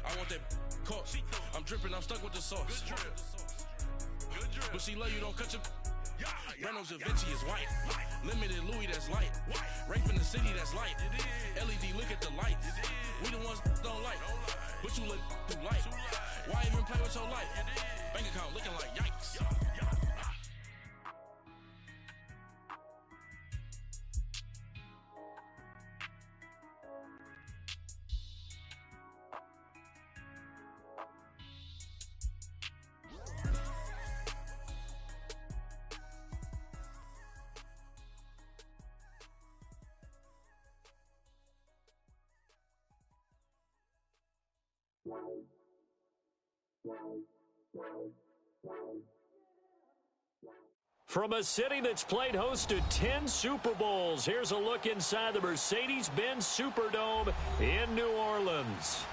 I want that caught. I'm dripping, I'm stuck with the sauce. But she love you, don't cut your. Reynolds Da Vinci is white. Limited Louis, that's light. Rape in the city, that's light. LED, look at the lights. We the ones don't like. But you look too light. Why even play with your life? Bank account looking like yikes. From a city that's played host to 10 Super Bowls, here's a look inside the Mercedes-Benz Superdome in New Orleans.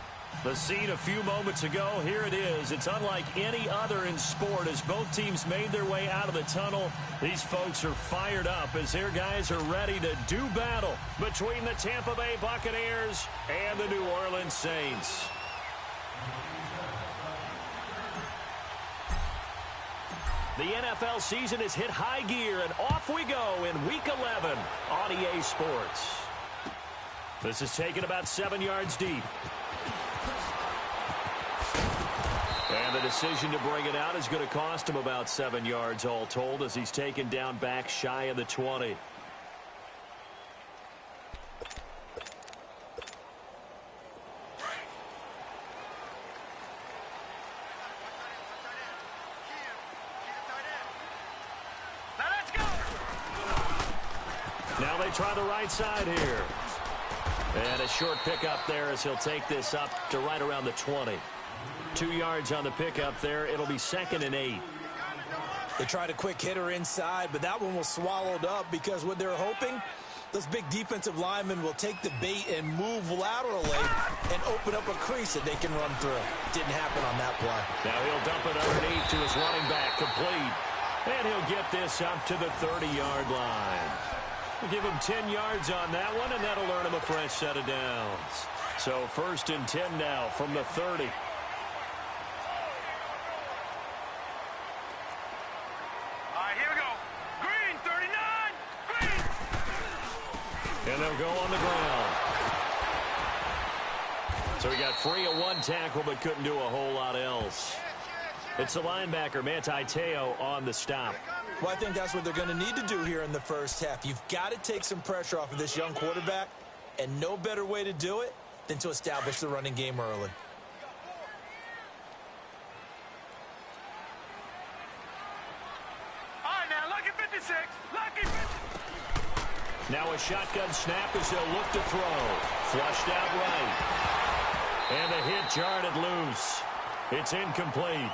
The scene a few moments ago, here it is. It's unlike any other in sport as both teams made their way out of the tunnel. These folks are fired up as their guys are ready to do battle between the Tampa Bay Buccaneers and the New Orleans Saints. The NFL season has hit high gear, and off we go in Week 11 on EA Sports. This is taken about 7 yards deep. And the decision to bring it out is going to cost him about 7 yards all told as he's taken down back shy of the 20. Now they try the right side here. And a short pickup there as he'll take this up to right around the 20. 2 yards on the pickup there. It'll be 2nd and 8. They tried a quick hitter inside, but that one was swallowed up because what they're hoping, those big defensive linemen will take the bait and move laterally and open up a crease that they can run through. Didn't happen on that play. Now he'll dump it underneath to his running back, complete. And he'll get this up to the 30-yard line. We'll give him 10 yards on that one, and that'll earn him a fresh set of downs. So 1st and 10 now from the 30. All right, here we go. Green, 39, green. And they'll go on the ground. So he got free of one tackle, but couldn't do a whole lot else. It's the linebacker, Manti Te'o, on the stop. Well, I think that's what they're going to need to do here in the first half. You've got to take some pressure off of this young quarterback, and no better way to do it than to establish the running game early. All right, now, lucky 56, lucky 56. Now a shotgun snap as they'll look to throw. Flushed out right. And the hit jarred it loose. It's incomplete.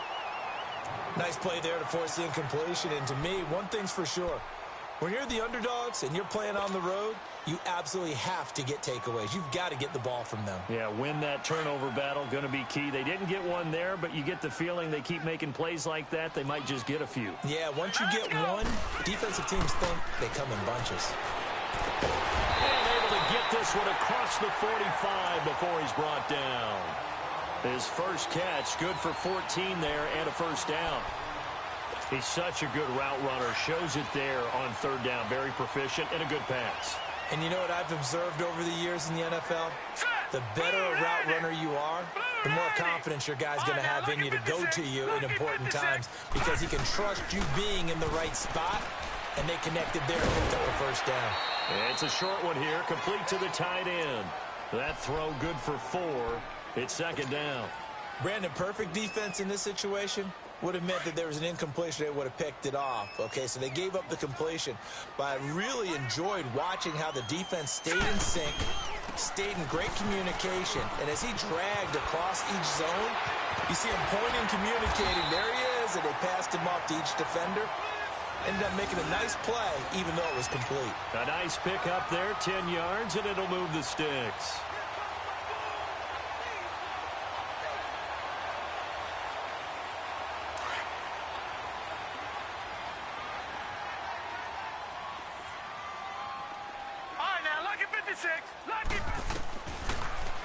Nice play there to force the incompletion. And to me, one thing's for sure. When you're the underdogs and you're playing on the road, you absolutely have to get takeaways. You've got to get the ball from them. Yeah, win that turnover battle, going to be key. They didn't get one there, but you get the feeling they keep making plays like that, they might just get a few. Yeah, once you get one, defensive teams think they come in bunches. And able to get this one across the 45 before he's brought down. His first catch, good for 14 there and a first down. He's such a good route runner. Shows it there on 3rd down. Very proficient and a good pass. And you know what I've observed over the years in the NFL? The better a route runner you are, the more confidence your guy's going to have in you to go to you in important times because he can trust you being in the right spot, and they connected there and picked up a first down. And it's a short one here, complete to the tight end. That throw good for 4. It's 2nd down. Brandon, perfect defense in this situation would have meant that there was an incompletion. They would have picked it off. Okay, so they gave up the completion. But I really enjoyed watching how the defense stayed in sync, stayed in great communication. And as he dragged across each zone, you see him pointing, communicating. There he is, and they passed him off to each defender. Ended up making a nice play, even though it was complete. A nice pick up there, 10 yards, and it'll move the sticks.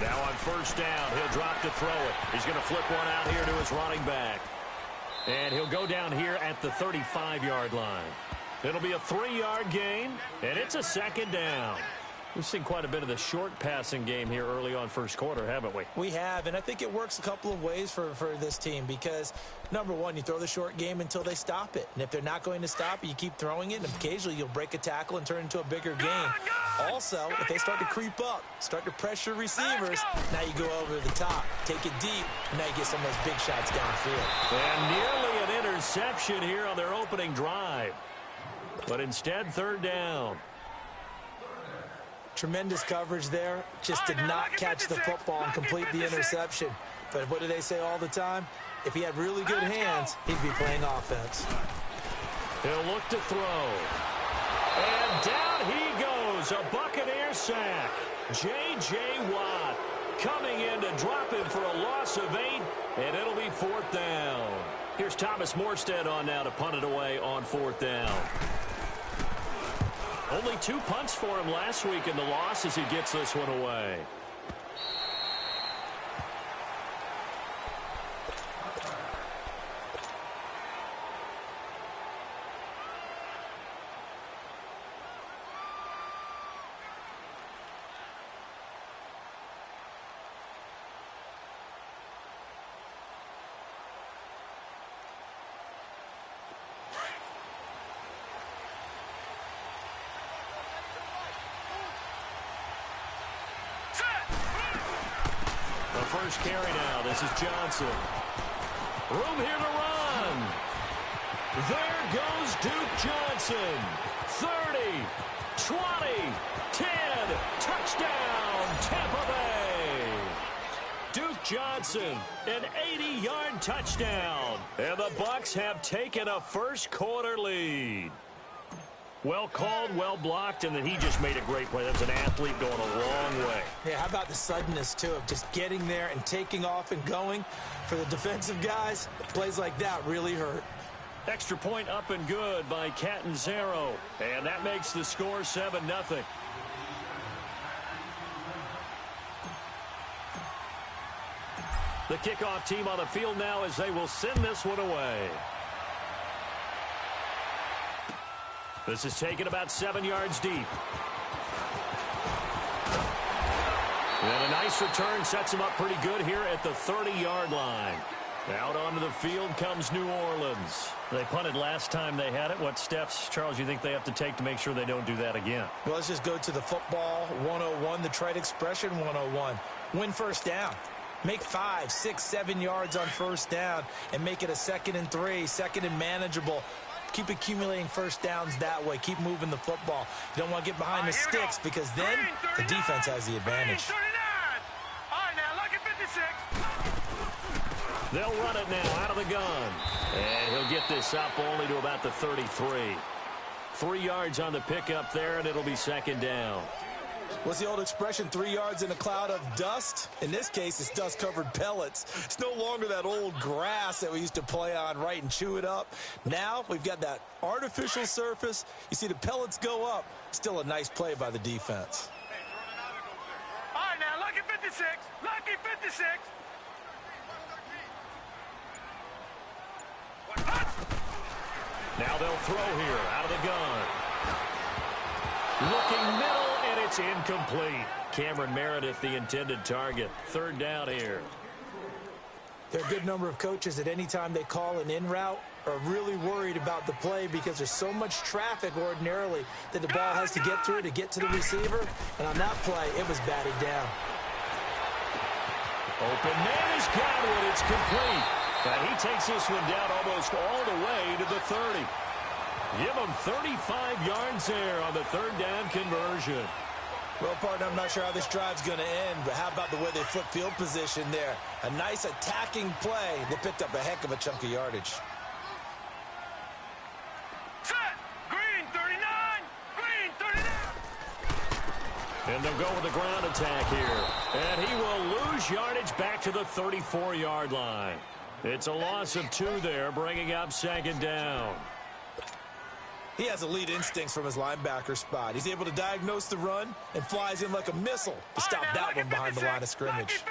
Now on first down, he'll drop to throw it. He's going to flip one out here to his running back. And he'll go down here at the 35-yard line. It'll be a 3-yard gain, and it's a second down. We've seen quite a bit of the short passing game here early on first quarter, haven't we? We have, and I think it works a couple of ways for this team because, number one, you throw the short game until they stop it. And if they're not going to stop it, you keep throwing it, and occasionally you'll break a tackle and turn it into a bigger game. Also, if they start to creep up, start to pressure receivers, now you go over the top, take it deep, and now you get some of those big shots downfield. And nearly an interception here on their opening drive. But instead, third down. Tremendous coverage there. Just did not catch the football and complete the interception. But what do they say all the time? If he had really good hands, he'd be playing offense. He'll look to throw. And down he goes. A Buccaneer sack. J.J. Watt coming in to drop him for a loss of 8, and it'll be fourth down. Here's Thomas Morstead on now to punt it away on fourth down. Only 2 punts for him last week in the loss as he gets this one away. First carry now. This is Johnson. Room here to run. There goes Duke Johnson. 30, 20, 10. Touchdown, Tampa Bay. Duke Johnson, an 80-yard touchdown. And the Bucs have taken a first quarter lead. Well called, well blocked, and then he just made a great play. That's an athlete going a long way. Yeah, how about the suddenness, too, of just getting there and taking off and going? For the defensive guys, plays like that really hurt. Extra point up and good by Catanzaro. And that makes the score 7-0. The kickoff team on the field now as they will send this one away. This is taken about 7 yards deep. And a nice return sets him up pretty good here at the 30-yard line. Out onto the field comes New Orleans. They punted last time they had it. What steps, Charles, you think they have to take to make sure they don't do that again? Well, let's just go to the football 101, the trite expression 101. Win first down. Make 5, 6, 7 yards on first down and make it a 2nd and 3, 2nd and manageable. Keep accumulating first downs that way. Keep moving the football. You don't want to get behind the sticks because then the defense has the advantage. All right, now, look at 56. They'll run it now out of the gun. And he'll get this up only to about the 33. 3 yards on the pickup there, and it'll be second down. What's the old expression, 3 yards in a cloud of dust? In this case, it's dust-covered pellets. It's no longer that old grass that we used to play on, right, and chew it up. Now we've got that artificial surface. You see the pellets go up. Still a nice play by the defense. All right, now, lucky 56. Lucky 56. Now they'll throw here out of the gun. Looking middle, and it's incomplete. Cameron Meredith, the intended target. Third down here. There are a good number of coaches at any time they call an in route are really worried about the play because there's so much traffic ordinarily that the ball has to get through to get to the receiver. And on that play, it was batted down. Open man is got it. It's complete. And he takes this one down almost all the way to the 30. Give him 35 yards there on the third down conversion. Well, partner, I'm not sure how this drive's going to end, but how about the way they flip field position there? A nice attacking play. They picked up a heck of a chunk of yardage. Set. Green 39. Green 39. And they'll go with the ground attack here. And he will lose yardage back to the 34-yard line. It's a loss of 2 there, bringing up second down. He has elite instincts from his linebacker spot. He's able to diagnose the run and flies in like a missile to stop that one behind the line of scrimmage.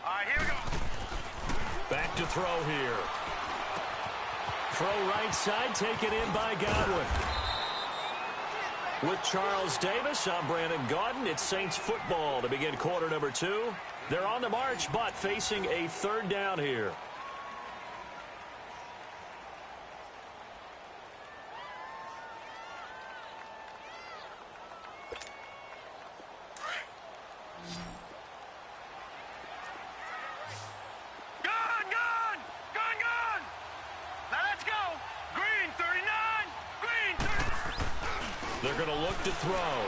All right, here we go. Back to throw here. Throw right side, taken in by Godwin. With Charles Davis, I'm Brandon Gaudin. It's Saints football to begin quarter number 2. They're on the march, but facing a third down here. They're going to look to throw.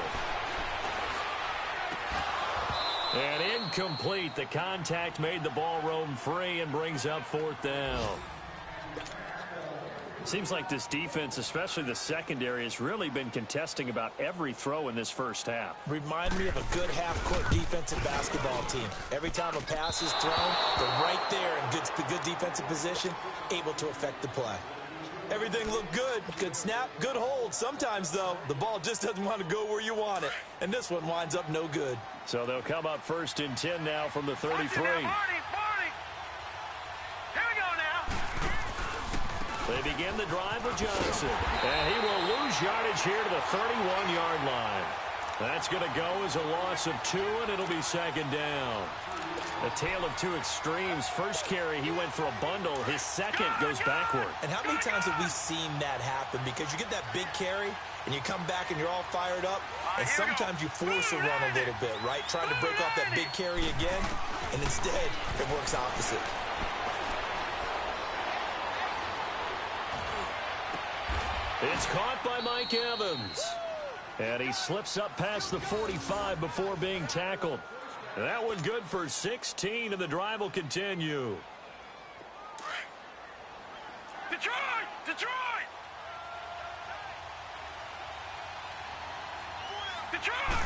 And incomplete. The contact made the ball roam free and brings up fourth down. It seems like this defense, especially the secondary, has really been contesting about every throw in this first half. Remind me of a good half-court defensive basketball team. Every time a pass is thrown, they're right there in good defensive position, able to affect the play. Everything looked good. Good snap, good hold. Sometimes, though, the ball just doesn't want to go where you want it. And this one winds up no good. So they'll come up 1st and 10 now from the 33. Here we go now. They begin the drive with Johnson. And he will lose yardage here to the 31-yard line. That's going to go as a loss of 2, and it'll be second down. A tale of two extremes. First carry, he went for a bundle. His second goes backward. And how many times have we seen that happen? Because you get that big carry, and you come back, and you're all fired up, and sometimes you force a run a little bit, right? Trying to break off that big carry again, and instead, it works opposite. It's caught by Mike Evans. And he slips up past the 45 before being tackled. That one good for 16, and the drive will continue. Detroit! Detroit! Detroit!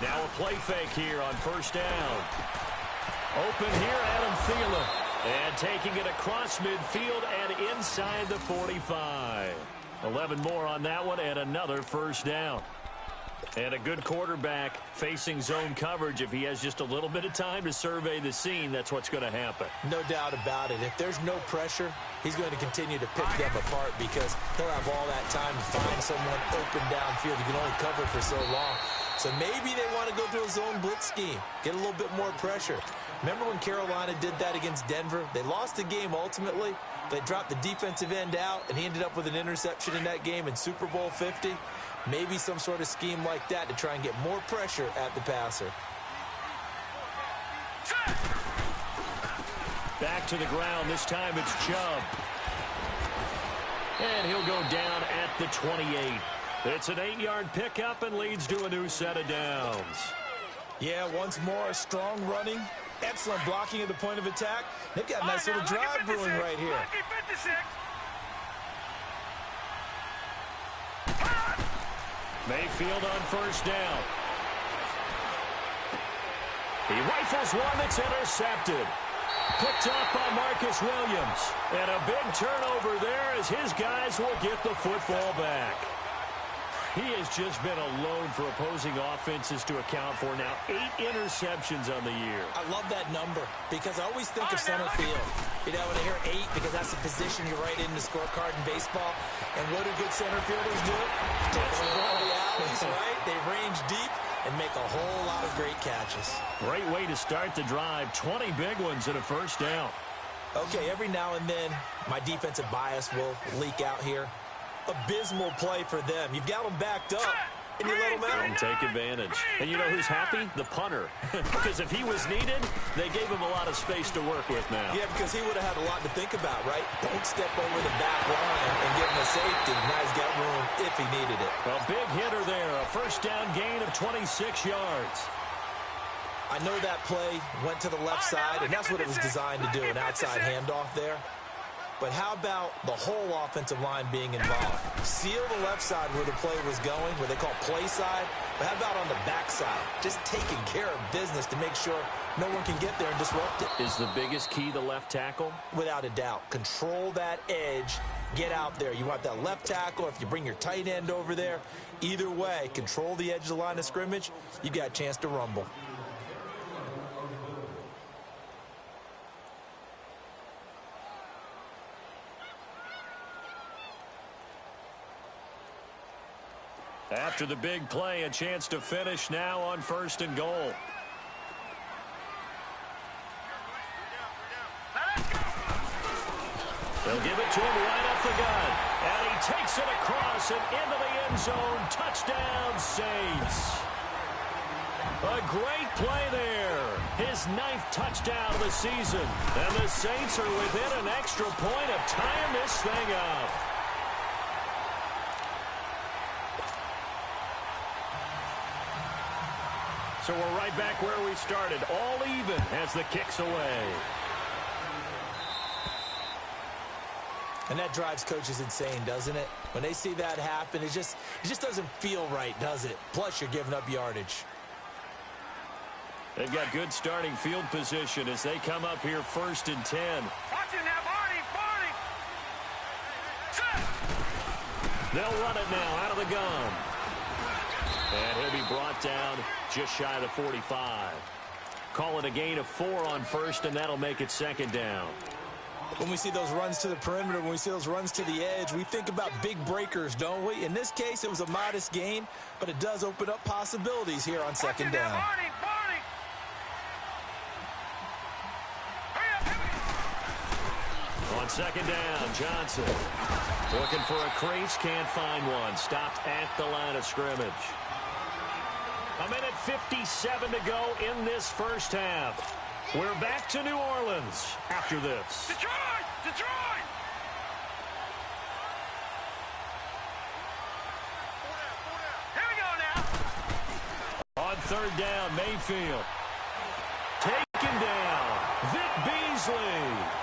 Now a play fake here on first down. Open here, Adam Thielen. And taking it across midfield and inside the 45. 11 more on that one and another first down. And a good quarterback facing zone coverage. If he has just a little bit of time to survey the scene, that's what's going to happen. No doubt about it. If there's no pressure, he's going to continue to pick them apart because he'll have all that time to find someone open downfield. You can only cover for so long. So maybe they want to go to a zone blitz scheme, get a little bit more pressure. Remember when Carolina did that against Denver? They lost the game ultimately. They dropped the defensive end out, and he ended up with an interception in that game in Super Bowl 50. Maybe some sort of scheme like that to try and get more pressure at the passer. Back to the ground. This time it's Chubb. And he'll go down at the 28. It's an 8-yard pickup and leads to a new set of downs. Yeah, once more, strong running. Excellent blocking at the point of attack. They've got a nice little drive brewing right here. Mayfield on first down. He rifles one that's intercepted. Picked off by Marcus Williams. And a big turnover there as his guys will get the football back. He has just been alone for opposing offenses to account for now 8 interceptions on the year. I love that number because I always think of center field. You know, when I hear 8, because that's the position you write in the scorecard in baseball. And what do good center fielders do? Take all the alleys, right? They range deep and make a whole lot of great catches. Great way to start the drive. 20 big ones and a first down. Okay, every now and then, my defensive bias will leak out here. Abysmal play for them. You've got them backed up, and you let them out. Don't take advantage. And you know who's happy? The punter. Because if he was needed, they gave him a lot of space to work with now. Yeah, because he would have had a lot to think about, right? Don't step over the back line and give him a safety. Now he's got room if he needed it. A big hitter there. A first down gain of 26 yards. I know that play went to the left side, and that's what it was designed to do, an outside handoff there. but how about the whole offensive line being involved? Seal the left side where the play was going, where they call play side, but how about on the back side? Just taking care of business to make sure no one can get there and disrupt it. Is the biggest key the left tackle? Without a doubt. Control that edge. Get out there. You want that left tackle, if you bring your tight end over there. Either way, control the edge of the line of scrimmage. You got a chance to rumble. After the big play, a chance to finish now on 1st and goal. They'll give it to him right off the gun. And he takes it across and into the end zone. Touchdown, Saints. A great play there. His 9th touchdown of the season. And the Saints are within an extra point of tying this thing up. So we're right back where we started, all even as the kick's away. And that drives coaches insane, doesn't it? When they see that happen, it just doesn't feel right, does it? Plus, you're giving up yardage. They've got good starting field position as they come up here 1st and 10. Watch it now, Barney! Set! They'll run it now out of the gun. And he'll be brought down just shy of the 45. Call it a gain of 4 on 1st, and that'll make it 2nd down. When we see those runs to the perimeter, when we see those runs to the edge, we think about big breakers, don't we? In this case, it was a modest gain, but it does open up possibilities here on 2nd down. Barney! On 2nd down, Johnson looking for a crease, can't find one. Stopped at the line of scrimmage. 1:57 to go in this first half. We're back to New Orleans after this. Detroit! Detroit! Here we go now. On 3rd down, Mayfield. Taken down. Vic Beasley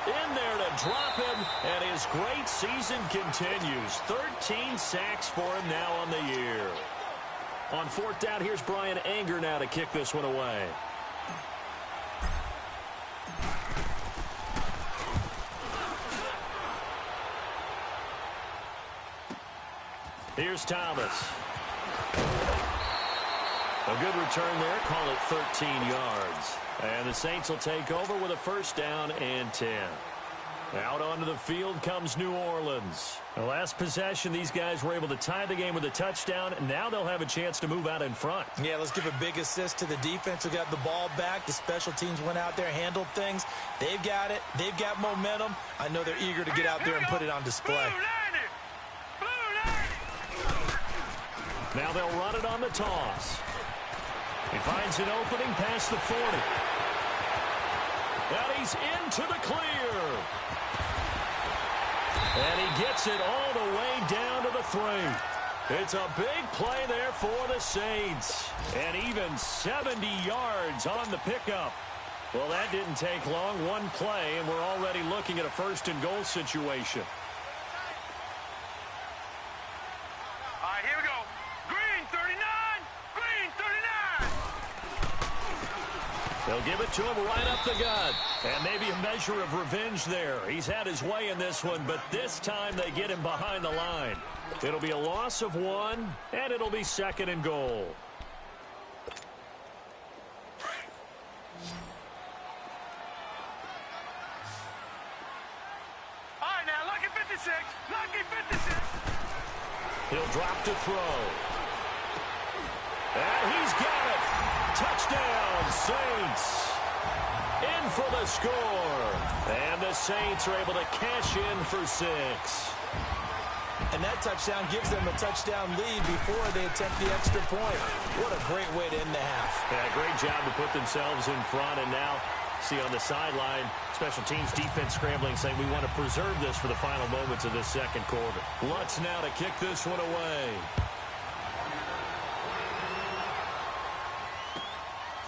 in there to drop him, and his great season continues. 13 sacks for him now on the year. On 4th down, here's Brian Anger now to kick this one away. Here's Thomas. A good return there. Call it 13 yards. And the Saints will take over with a 1st down and 10. Out onto the field comes New Orleans. The last possession, these guys were able to tie the game with a touchdown. Now they'll have a chance to move out in front. Yeah, let's give a big assist to the defense who got the ball back. The special teams went out there, handled things. They've got it. They've got momentum. I know they're eager to get out there and put it on display. Now they'll run it on the toss. He finds an opening past the 40. And he's into the clear. And he gets it all the way down to the 3. It's a big play there for the Saints. And even 70 yards on the pickup. Well, that didn't take long. One play, and we're already looking at a 1st and goal situation. All right, here we go. Green 39! Green 39! They'll give it to him right up the gut. And maybe a measure of revenge there. He's had his way in this one, but this time they get him behind the line. It'll be a loss of 1, and it'll be 2nd and goal. All right, now, lucky 56. Lucky 56. He'll drop to throw. And he's got it. Touchdown, Saints. In for the score. And the Saints are able to cash in for 6. And that touchdown gives them a touchdown lead before they attempt the extra point. What a great way to end the half. Yeah, great job to put themselves in front. And now, see on the sideline, special teams defense scrambling, saying we want to preserve this for the final moments of this 2nd quarter. Lutz now to kick this one away.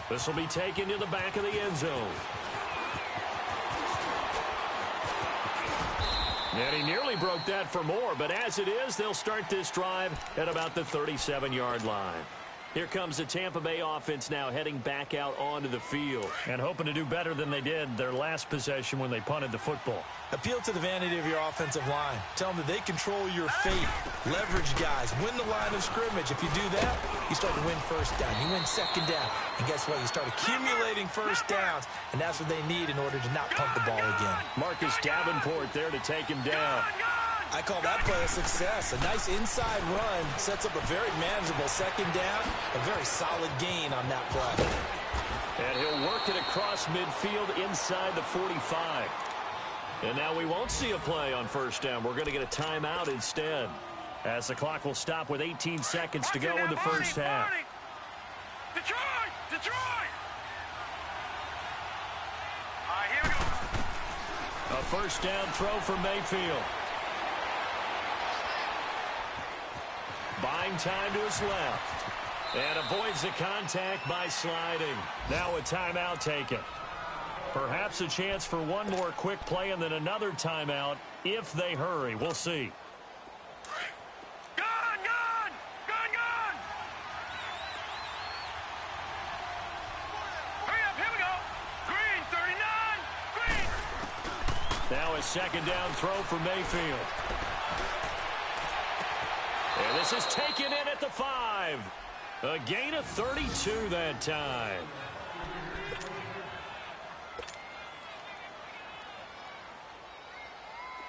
This will be taken to the back of the end zone. And he nearly broke that for more, but as it is, they'll start this drive at about the 37-yard line. Here comes the Tampa Bay offense now heading back out onto the field and hoping to do better than they did their last possession when they punted the football. Appeal to the vanity of your offensive line. Tell them that they control your fate. Leverage guys. Win the line of scrimmage. If you do that, you start to win first down. You win second down. And guess what? You start accumulating first downs, and that's what they need in order to not punt the ball again. Marcus Davenport there to take him down. I call that play a success. A nice inside run sets up a very manageable second down. A very solid gain on that play. And he'll work it across midfield inside the 45. And now we won't see a play on first down. We're going to get a timeout instead, as the clock will stop with 18 seconds to go in the first half. Detroit! Detroit! All right, here we go. A first down throw for Mayfield. Buying time to his left. And avoids the contact by sliding. Now a timeout taken. Perhaps a chance for one more quick play and then another timeout if they hurry. We'll see. Gun! Gun! Gun! Gun! Hurry up, here we go. Green, 39. Green. Now a second down throw for Mayfield. And this is taken in at the 5. A gain of 32 that time.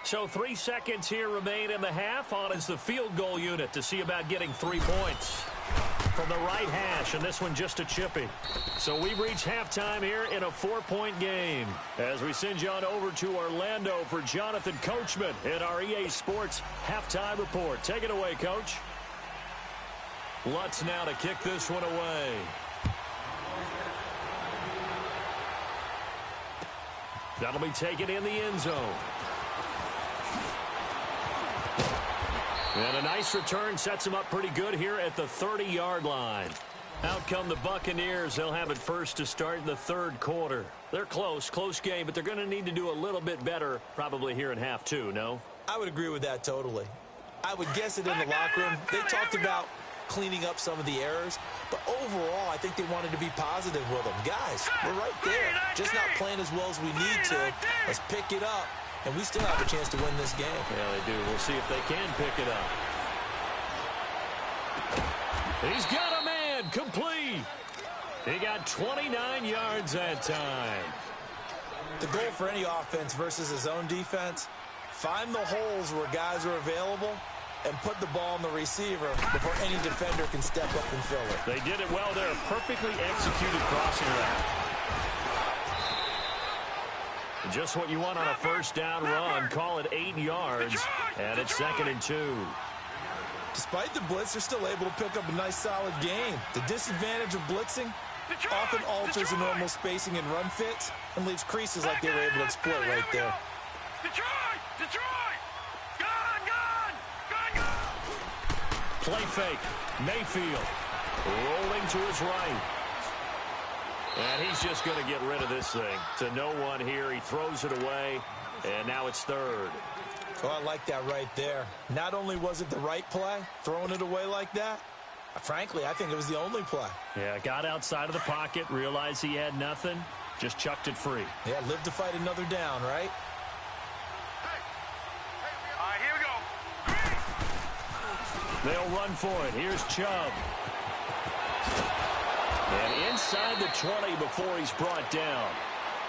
So 3 seconds here remain in the half. On is the field goal unit to see about getting 3 points from the right hash, and this one just a chippy. So we've reached halftime here in a 4-point game as we send you on over to Orlando for Jonathan Coachman in our EA Sports Halftime Report. Take it away, Coach. Lutz now to kick this one away. That'll be taken in the end zone. And a nice return sets him up pretty good here at the 30-yard line. Out come the Buccaneers. They'll have it first to start in the third quarter. They're close game, but they're going to need to do a little bit better probably here in half two, no? I would agree with that totally. I would guess it in the locker room. They talked about cleaning up some of the errors, but overall, I think they wanted to be positive with them. Guys, we're right there. Just not playing as well as we need to. Let's pick it up. And we still have a chance to win this game. Yeah, they do. We'll see if they can pick it up. He's got a man complete. He got 29 yards that time. The goal for any offense versus his own defense, find the holes where guys are available and put the ball on the receiver before any defender can step up and fill it. They did it well there. Perfectly executed crossing route. Just what you want on a first down run. Call it 8 yards, and it's 2nd and 2. Despite the blitz, they're still able to pick up a nice, solid gain. The disadvantage of blitzing often alters the normal spacing and run fits and leaves creases like they were able to exploit right there. Detroit! Detroit! Gun! Gun! Gun! Gun! Play fake. Mayfield rolling to his right. And he's just going to get rid of this thing. To no one here. He throws it away, and now it's third. Oh, I like that right there. Not only was it the right play, throwing it away like that, frankly, I think it was the only play. Yeah, got outside of the pocket, realized he had nothing, just chucked it free. Yeah, live to fight another down, right? All right, here we go. They'll run for it. Here's Chubb. And inside the 20 before he's brought down.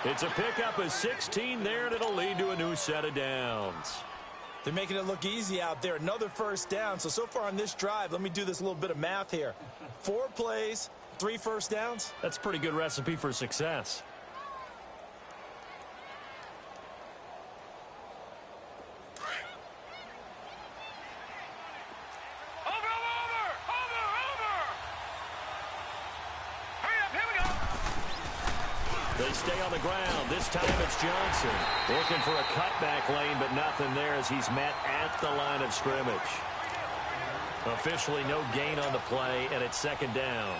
It's a pickup of 16 there, and it'll lead to a new set of downs. They're making it look easy out there. Another first down. So far on this drive, let me do this little bit of math here. 4 plays, 3 first downs. That's a pretty good recipe for success. They stay on the ground. This time it's Johnson. Looking for a cutback lane, but nothing there as he's met at the line of scrimmage. Officially no gain on the play, and it's 2nd down.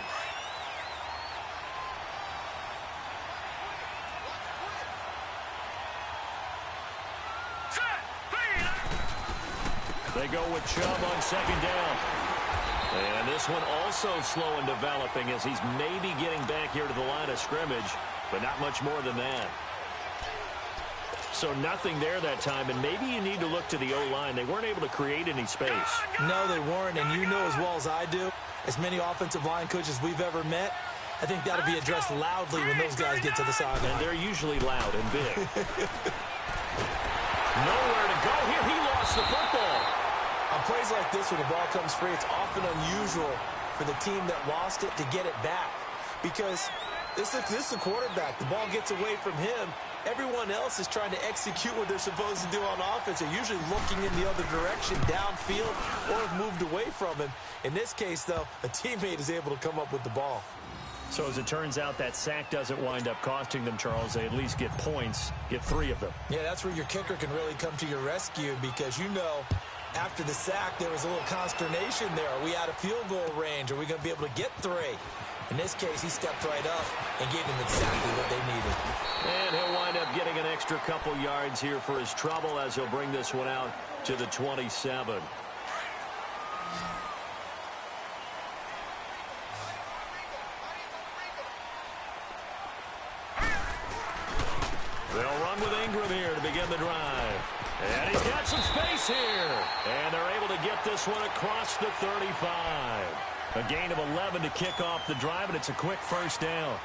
Set! They go with Chubb on second down. And this one also slow in developing as he's maybe getting back here to the line of scrimmage, but not much more than that. So nothing there that time, and maybe you need to look to the O-line. They weren't able to create any space. No, they weren't, and you know as well as I do, as many offensive line coaches we've ever met, I think that'll be addressed loudly when those guys get to the sideline. And they're usually loud and big. Nowhere to go here. He lost the football. On plays like this, when the ball comes free, it's often unusual for the team that lost it to get it back. Because this is the quarterback. The ball gets away from him. Everyone else is trying to execute what they're supposed to do on offense. They're usually looking in the other direction, downfield, or have moved away from him. In this case, though, a teammate is able to come up with the ball. So as it turns out, that sack doesn't wind up costing them, Charles. They at least get points, get 3 of them. Yeah, that's where your kicker can really come to your rescue because, you know, after the sack, there was a little consternation there. Are we out of field goal range? Are we going to be able to get 3? In this case, he stepped right up and gave them exactly what they needed. And he'll wind up getting an extra couple yards here for his trouble as he'll bring this one out to the 27. They'll run with Ingram here to begin the drive. And he's got some space here. And they're able to get this one across the 35. A gain of 11 to kick off the drive, and it's a quick first down.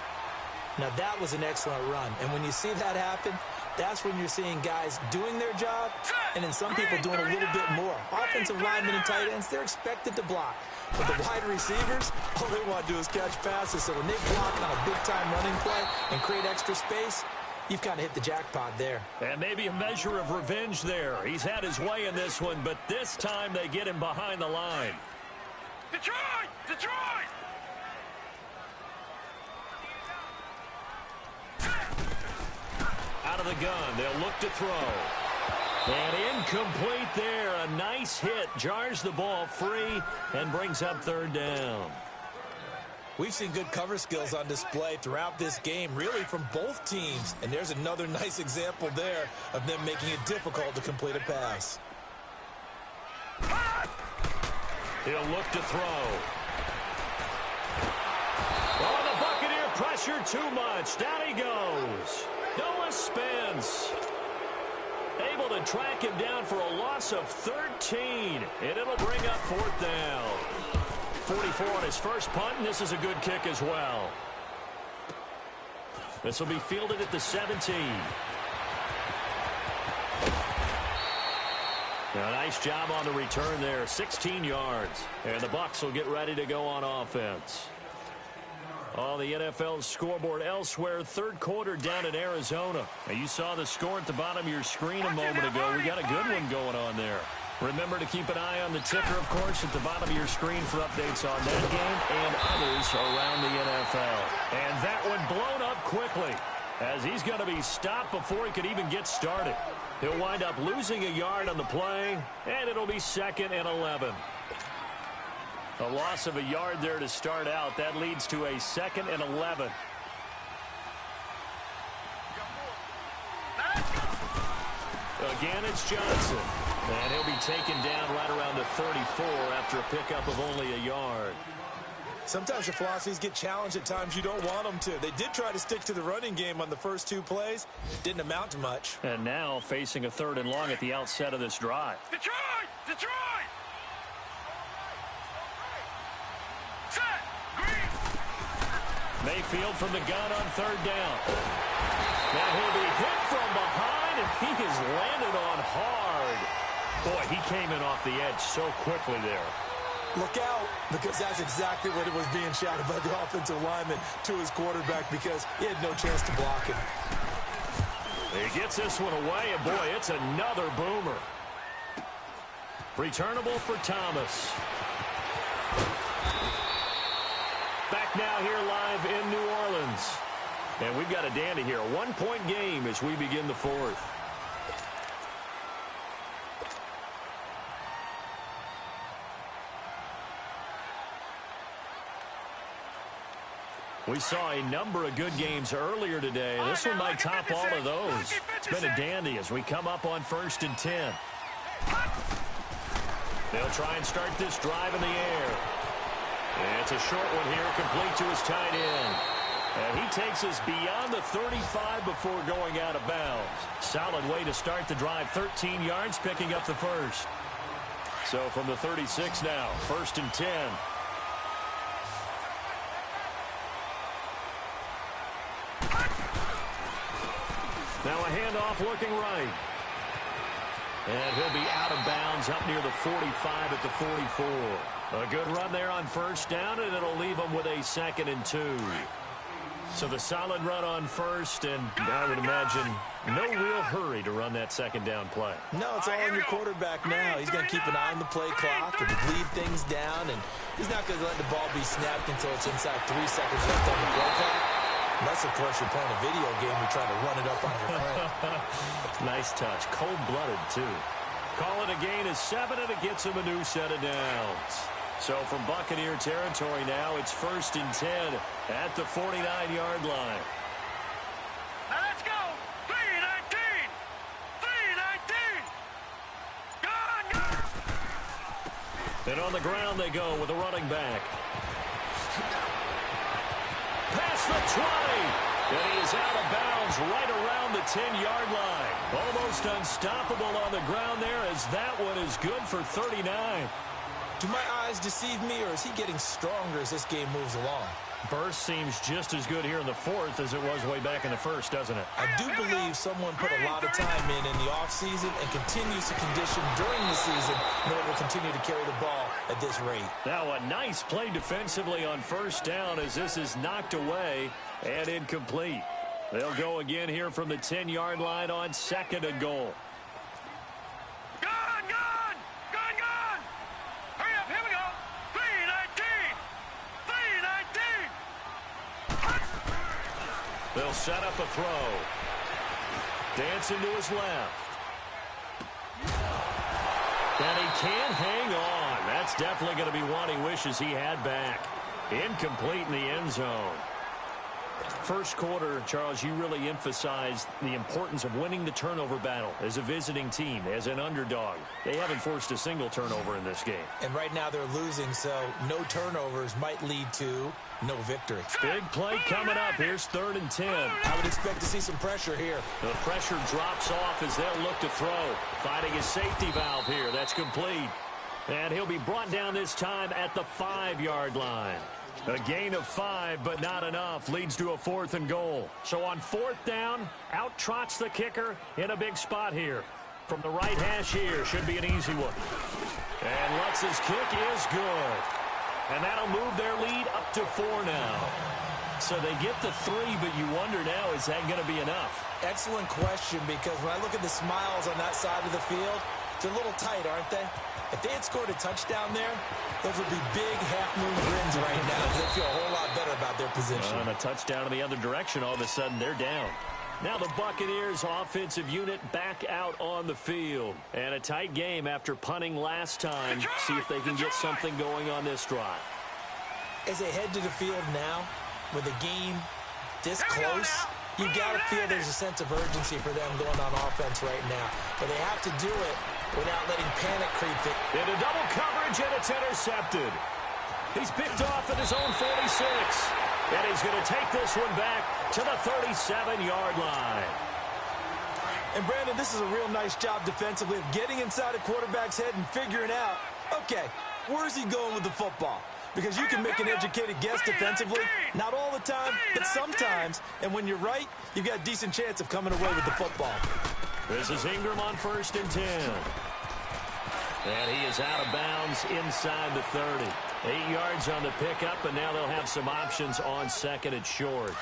Now, that was an excellent run. And when you see that happen, that's when you're seeing guys doing their job and then some people doing a little bit more. Offensive linemen and tight ends, they're expected to block. But the wide receivers, all they want to do is catch passes. So when they block on a big-time running play and create extra space, you've kind of hit the jackpot there. And maybe a measure of revenge there. He's had his way in this one, but this time they get him behind the line. Detroit! Detroit! Out of the gun, they'll look to throw. And incomplete there. A nice hit. Jars the ball free and brings up third down. We've seen good cover skills on display throughout this game, really from both teams. And there's another nice example there of them making it difficult to complete a pass. He'll look to throw. Oh, the Buccaneer pressure too much. Down he goes. Noah Spence able to track him down for a loss of 13. And it'll bring up fourth down. 44 on his first punt, and this is a good kick as well. This will be fielded at the 17. A nice job on the return there, 16 yards. And the Bucs will get ready to go on offense. On the NFL scoreboard elsewhere, third quarter down in Arizona. Now, you saw the score at the bottom of your screen a moment ago. We got a good one going on there. Remember to keep an eye on the ticker, of course, at the bottom of your screen for updates on that game and others around the NFL. And that one blown up quickly as he's going to be stopped before he could even get started. He'll wind up losing a yard on the play, and it'll be 2nd and 11. A loss of a yard there to start out. That leads to a 2nd and 11. Again, it's Johnson. And he'll be taken down right around the 34 after a pickup of only a yard. Sometimes your philosophies get challenged at times you don't want them to. They did try to stick to the running game on the first 2 plays. Didn't amount to much. And now facing a 3rd and long at the outset of this drive. Detroit! Detroit! Set! Green! Mayfield from the gun on 3rd down. Now he'll be hit from behind, and he is landed on hard. Boy, he came in off the edge so quickly there. Look out, because that's exactly what it was being shouted by the offensive lineman to his quarterback because he had no chance to block it. He gets this one away, and boy, it's another boomer. Returnable for Thomas. Back now here live in New Orleans. And we've got a dandy here. A 1-point game as we begin the 4th. We saw a number of good games earlier today. This one might top all of those. It's been a dandy as we come up on 1st and 10. They'll try and start this drive in the air. And it's a short one here, complete to his tight end. And he takes us beyond the 35 before going out of bounds. Solid way to start the drive. 13 yards, picking up the first. So from the 36 now, 1st and 10. Now a handoff looking right. And he'll be out of bounds up near the 45 at the 44. A good run there on 1st down, and it'll leave him with a 2nd and 2. So the solid run on 1st, and I would imagine no real hurry to run that 2nd down play. No, it's all on your quarterback now. He's going to keep an eye on the play clock and bleed things down, and he's not going to let the ball be snapped until it's inside 3 seconds left on the play clock. Unless, of course, you're playing a video game, you're trying to run it up on your friend. Nice touch. Cold-blooded, too. Call it a gain of 7, and it gets him a new set of downs. So from Buccaneer territory now, it's 1st and 10 at the 49-yard line. Now let's go. 3-19. 3-19. Gone. And on the ground they go with a running back. Past the 20. And he is out of bounds right around the 10-yard line. Almost unstoppable on the ground there, as that one is good for 39. Do my eyes deceive me, or is he getting stronger as this game moves along? Burst seems just as good here in the 4th as it was way back in the 1st, doesn't it? I do believe someone put a lot of time in the offseason and continues to condition during the season in order to continue to carry the ball at this rate. Now a nice play defensively on 1st down as this is knocked away and incomplete. They'll go again here from the 10-yard line on 2nd and goal. They'll set up a throw. Dancing to his left. And he can't hang on. That's definitely going to be one he wishes he had back. Incomplete in the end zone. First quarter, Charles, you really emphasized the importance of winning the turnover battle as a visiting team, as an underdog. They haven't forced a single turnover in this game. And right now they're losing, so no turnovers might lead to no victory. Big play coming up. Here's 3rd and 10. I would expect to see some pressure here. The pressure drops off as they'll look to throw. Finding his safety valve here. That's complete. And he'll be brought down this time at the 5-yard line. A gain of 5, but not enough. Leads to a 4th and goal. So on 4th down, out trots the kicker in a big spot here. From the right hash here, should be an easy one. And Lutz's kick is good. And that'll move their lead up to 4 now. So they get the 3, but you wonder now, is that going to be enough? Excellent question, because when I look at the smiles on that side of the field, they're a little tight, aren't they? If they had scored a touchdown there, those would be big half-moon grins right now. They feel a whole lot better about their position. On a touchdown in the other direction, all of a sudden they're down. Now the Buccaneers offensive unit back out on the field. And a tight game after punting last time. See if they can get something going on this drive. As they head to the field now, with the game this close, you've got to feel there's a sense of urgency for them going on offense right now. But they have to do it without letting panic creep in. Into double coverage, and it's intercepted. He's picked off at his own 46. And he's going to take this one back to the 37-yard line. And, Brandon, this is a real nice job defensively of getting inside a quarterback's head and figuring out, okay, where's he going with the football? Because you can make an educated guess defensively, not all the time, but sometimes. And when you're right, you've got a decent chance of coming away with the football. This is Ingram on 1st and 10. And he is out of bounds inside the 30. 8 yards on the pickup, and now they'll have some options on 2nd and short.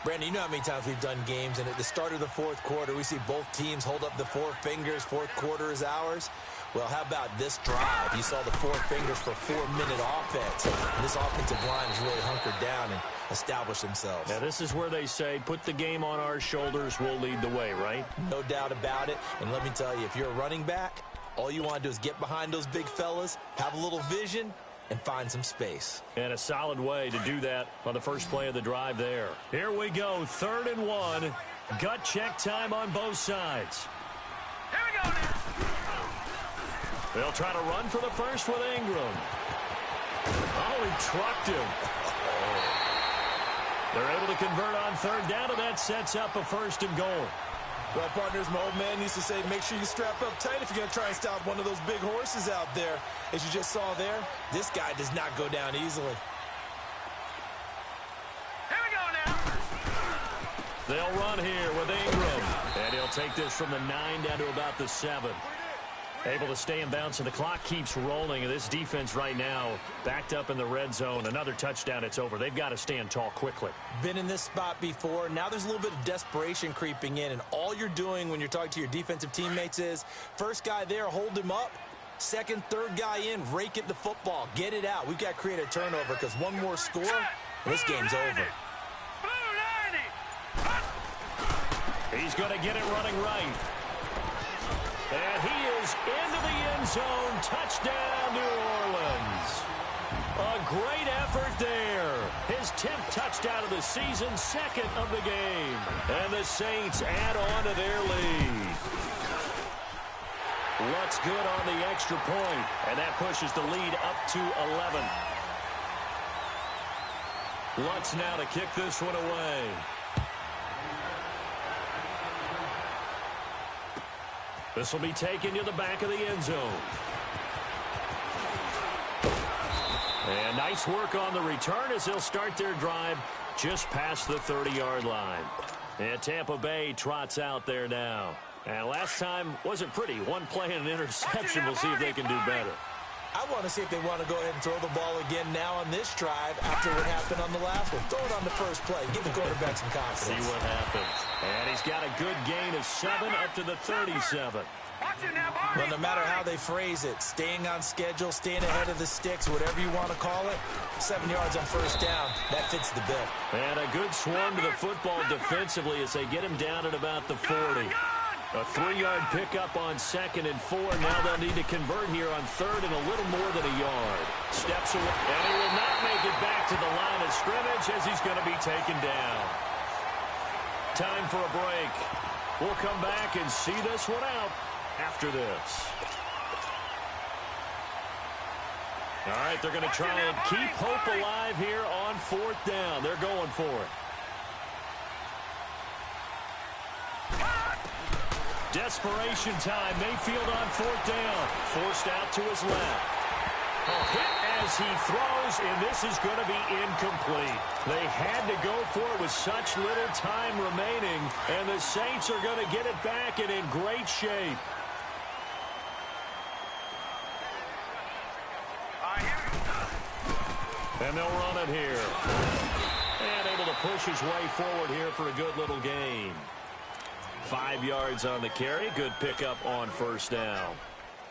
Brandon, you know how many times we've done games, and at the start of the 4th quarter, we see both teams hold up the 4 fingers, 4th quarter is ours. Well, how about this drive? You saw the 4 fingers for 4-minute offense. And this offensive line is really hunkered down and established themselves. Now, this is where they say, put the game on our shoulders, we'll lead the way, right? No doubt about it. And let me tell you, if you're a running back, all you want to do is get behind those big fellas, have a little vision, and find some space. And a solid way to do that on the first play of the drive there. Here we go, 3rd and 1. Gut check time on both sides. Here we go now. They'll try to run for the first with Ingram. Oh, he trucked him. They're able to convert on third down, and that sets up a first and goal. Well, partners, my old man used to say, make sure you strap up tight if you're going to try and stop one of those big horses out there. As you just saw there, this guy does not go down easily. Here we go now. They'll run here with Ingram. And he'll take this from the 9 down to about the 7. Able to stay in bounds, and the clock keeps rolling. And this defense right now backed up in the red zone. Another touchdown, it's over. They've got to stand tall quickly. Been in this spot before. Now there's a little bit of desperation creeping in. And all you're doing when you're talking to your defensive teammates is, first guy there, hold him up. Second, third guy in, rake at the football. Get it out. We've got to create a turnover because one more score, and this game's over. He's going to get it running right. And he is into the end zone. Touchdown, New Orleans. A great effort there. His 10th touchdown of the season, second of the game. And the Saints add on to their lead. Lutz good on the extra point, and that pushes the lead up to 11. Lutz now to kick this one away. This will be taken to the back of the end zone. And nice work on the return as they'll start their drive just past the 30-yard line. And Tampa Bay trots out there now. And last time wasn't pretty. One play and an interception. We'll see if they can do better. I want to see if they want to go ahead and throw the ball again now on this drive after what happened on the last one. Throw it on the first play. Give the quarterback some confidence. See what happens. And he's got a good gain of 7 up to the 37. Well, no matter how they phrase it, staying on schedule, staying ahead of the sticks, whatever you want to call it, 7 yards on first down, that fits the bill. And a good swarm to the football defensively as they get him down at about the 40. A 3-yard pickup on 2nd and 4. Now they'll need to convert here on 3rd and a little more than a yard. Steps away, and he will not make it back to the line of scrimmage as he's going to be taken down. Time for a break. We'll come back and see this one out after this. All right, they're going to try and keep hope alive here on 4th down. They're going for it. Desperation time. Mayfield on 4th down. Forced out to his left. Hit as he throws, and this is going to be incomplete. They had to go for it with such little time remaining, and the Saints are going to get it back and in great shape. And they'll run it here. And able to push his way forward here for a good little gain. 5 yards on the carry. Good pickup on first down.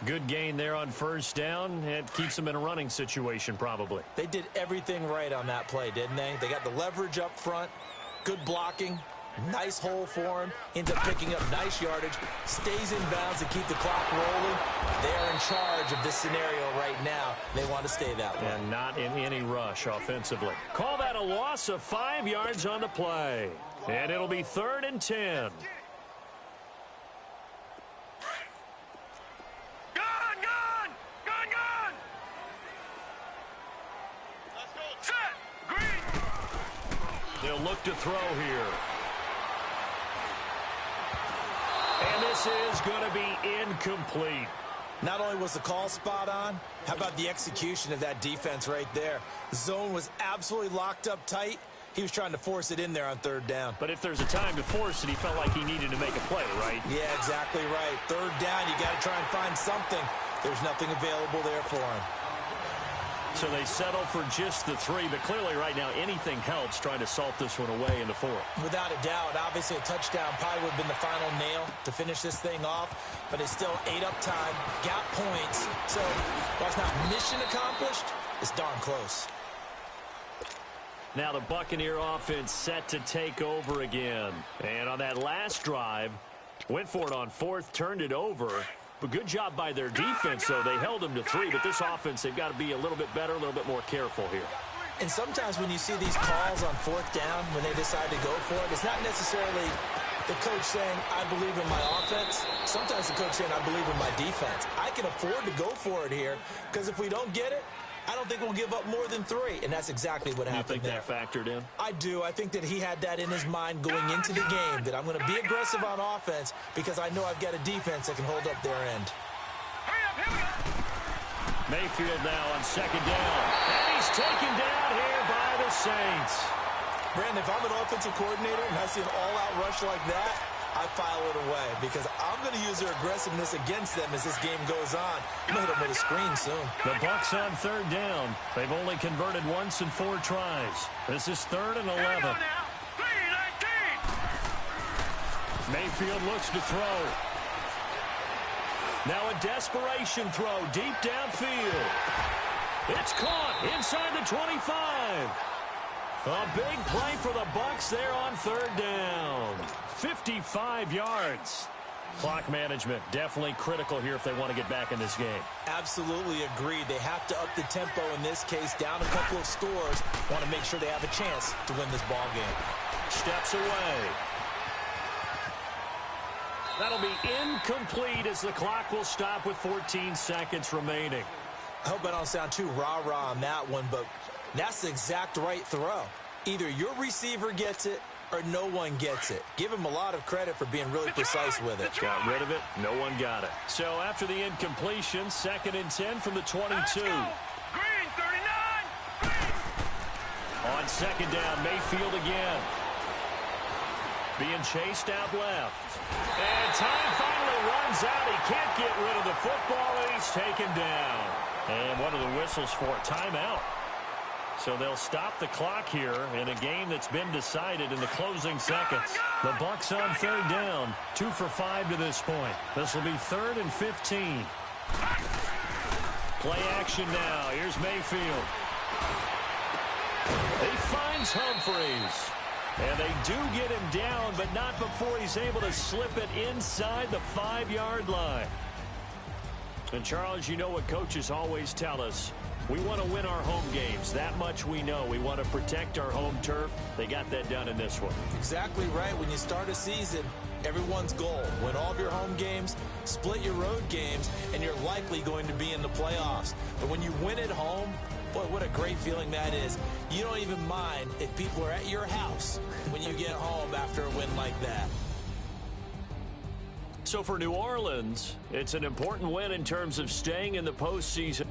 Good gain there on first down. It keeps them in a running situation probably. They did everything right on that play, didn't they? They got the leverage up front, good blocking, nice hole for him, ends up picking up nice yardage, stays in bounds to keep the clock rolling. They are in charge of this scenario right now. They want to stay that way. And not in any rush offensively. Call that a loss of 5 yards on the play. And it'll be 3rd and 10. They'll look to throw here. And this is going to be incomplete. Not only was the call spot on, how about the execution of that defense right there? The zone was absolutely locked up tight. He was trying to force it in there on 3rd down. But if there's a time to force it, he felt like he needed to make a play, right? Yeah, exactly right. 3rd down, you got to try and find something. There's nothing available there for him. So they settle for just the 3, but clearly right now anything helps trying to salt this one away in the 4th. Without a doubt, obviously a touchdown probably would have been the final nail to finish this thing off, but it's still ate up time, got points, so while it's not mission accomplished, it's darn close. Now the Buccaneer offense set to take over again. And on that last drive, went for it on 4th, turned it over. But good job by their defense, though. They held them to 3, but this offense, they've got to be a little bit better, a little bit more careful here. And sometimes when you see these calls on 4th down, when they decide to go for it, it's not necessarily the coach saying, I believe in my offense. Sometimes the coach saying, I believe in my defense. I can afford to go for it here because if we don't get it, I don't think we'll give up more than 3, and that's exactly what happened there. You think that factored in? I do. I think that he had that in his mind going into the game, that I'm going to be aggressive on offense because I know I've got a defense that can hold up their end. Mayfield now on 2nd down. And he's taken down here by the Saints. Brandon, if I'm an offensive coordinator and I see an all-out rush like that, I file it away because I'm going to use their aggressiveness against them as this game goes on. I'm going to hit them with a screen soon. The Bucs on 3rd down. They've only converted once in 4 tries. This is 3rd and 11. Mayfield looks to throw. Now a desperation throw deep downfield. It's caught inside the 25. A big play for the Bucs there on 3rd down. 55 yards. Clock management definitely critical here if they want to get back in this game. Absolutely agreed. They have to up the tempo in this case, down a couple of scores. Want to make sure they have a chance to win this ball game. Steps away. That'll be incomplete as the clock will stop with 14 seconds remaining. I hope I don't sound too rah-rah on that one, but that's the exact right throw. Either your receiver gets it or no one gets it. Give him a lot of credit for being really precise with it. Got rid of it. No one got it. So after the incompletion, 2nd and 10 from the 22. Green, 39. On 2nd down, Mayfield again. Being chased out left. And time finally runs out. He can't get rid of the football, and he's taken down. And one of the whistles for a timeout. So they'll stop the clock here in a game that's been decided in the closing seconds. The Bucs on 3rd down, 2 for 5 to this point. This will be 3rd and 15. Play action now. Here's Mayfield. He finds Humphreys. And they do get him down, but not before he's able to slip it inside the 5-yard line. And, Charles, you know what coaches always tell us. We want to win our home games. That much we know. We want to protect our home turf. They got that done in this one. Exactly right. When you start a season, everyone's goal, win all of your home games, split your road games, and you're likely going to be in the playoffs. But when you win at home, boy, what a great feeling that is. You don't even mind if people are at your house when you get home after a win like that. So for New Orleans, it's an important win in terms of staying in the postseason.